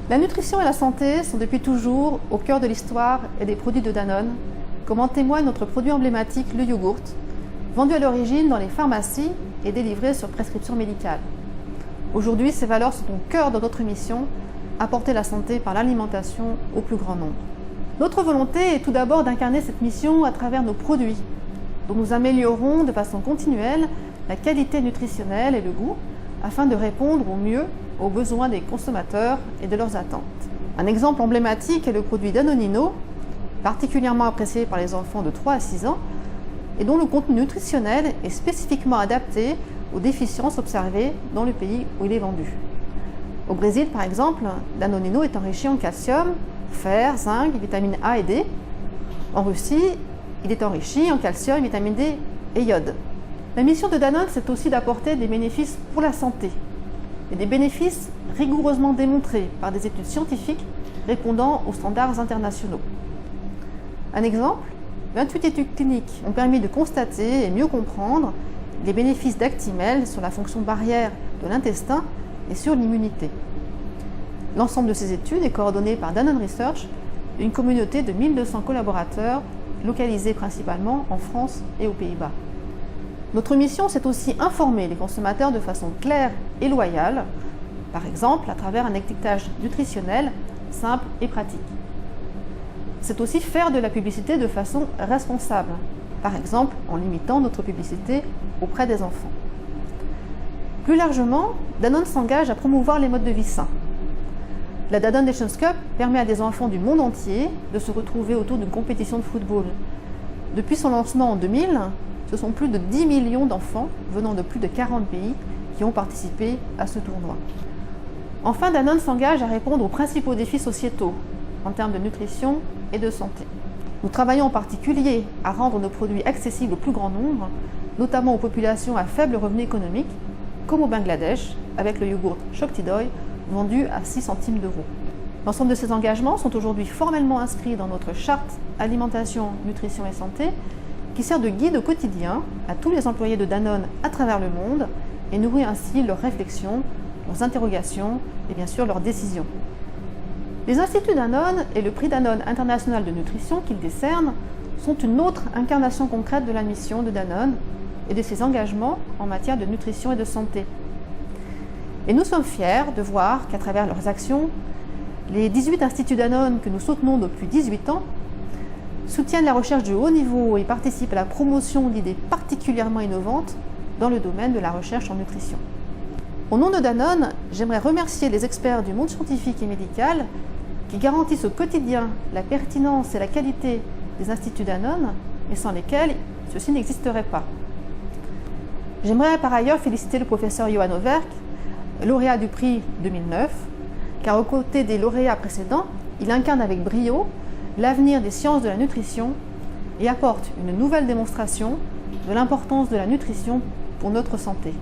La nutrition et la santé sont depuis toujours au cœur de l'histoire et des produits de Danone, comme en témoigne notre produit emblématique, le yogourt, vendu à l'origine dans les pharmacies et délivré sur prescription médicale. Aujourd'hui, ces valeurs sont au cœur de notre mission, apporter la santé par l'alimentation au plus grand nombre. Notre volonté est tout d'abord d'incarner cette mission à travers nos produits, dont nous améliorons de façon continuelle la qualité nutritionnelle et le goût, afin de répondre au mieux aux besoins des consommateurs et de leurs attentes. Un exemple emblématique est le produit Danonino, particulièrement apprécié par les enfants de 3 à 6 ans, et dont le contenu nutritionnel est spécifiquement adapté aux déficiences observées dans le pays où il est vendu. Au Brésil, par exemple, Danonino est enrichi en calcium, fer, zinc, vitamines A et D. En Russie, il est enrichi en calcium, vitamine D et iode. La mission de Danone, c'est aussi d'apporter des bénéfices pour la santé, et des bénéfices rigoureusement démontrés par des études scientifiques répondant aux standards internationaux. Un exemple, 28 études cliniques ont permis de constater et mieux comprendre les bénéfices d'Actimel sur la fonction barrière de l'intestin et sur l'immunité. L'ensemble de ces études est coordonné par Danone Research, une communauté de 1200 collaborateurs localisés principalement en France et aux Pays-Bas. Notre mission, c'est aussi informer les consommateurs de façon claire et loyale, par exemple à travers un étiquetage nutritionnel simple et pratique. C'est aussi faire de la publicité de façon responsable, par exemple en limitant notre publicité auprès des enfants. Plus largement, Danone s'engage à promouvoir les modes de vie sains. La Danone Nations Cup permet à des enfants du monde entier de se retrouver autour d'une compétition de football. Depuis son lancement en 2000, ce sont plus de 10 millions d'enfants venant de plus de 40 pays qui ont participé à ce tournoi. Enfin, Danone s'engage à répondre aux principaux défis sociétaux en termes de nutrition et de santé. Nous travaillons en particulier à rendre nos produits accessibles au plus grand nombre, notamment aux populations à faible revenu économique, comme au Bangladesh, avec le yogourt Shoktidoy, vendu à 6 centimes d'euros. L'ensemble de ces engagements sont aujourd'hui formellement inscrits dans notre charte alimentation, nutrition et santé, qui sert de guide au quotidien à tous les employés de Danone à travers le monde et nourrit ainsi leurs réflexions, leurs interrogations et bien sûr leurs décisions. Les instituts Danone et le prix Danone International de Nutrition qu'ils décernent sont une autre incarnation concrète de la mission de Danone et de ses engagements en matière de nutrition et de santé. Et nous sommes fiers de voir qu'à travers leurs actions, les 18 instituts Danone que nous soutenons depuis 18 ans soutiennent la recherche de haut niveau et participent à la promotion d'idées particulièrement innovantes dans le domaine de la recherche en nutrition. Au nom de Danone, j'aimerais remercier les experts du monde scientifique et médical qui garantissent au quotidien la pertinence et la qualité des instituts Danone, et sans lesquels ceux-ci n'existeraient pas. J'aimerais par ailleurs féliciter le professeur Johan Overk, lauréat du prix 2009, car aux côtés des lauréats précédents, il incarne avec brio l'avenir des sciences de la nutrition et apporte une nouvelle démonstration de l'importance de la nutrition pour notre santé.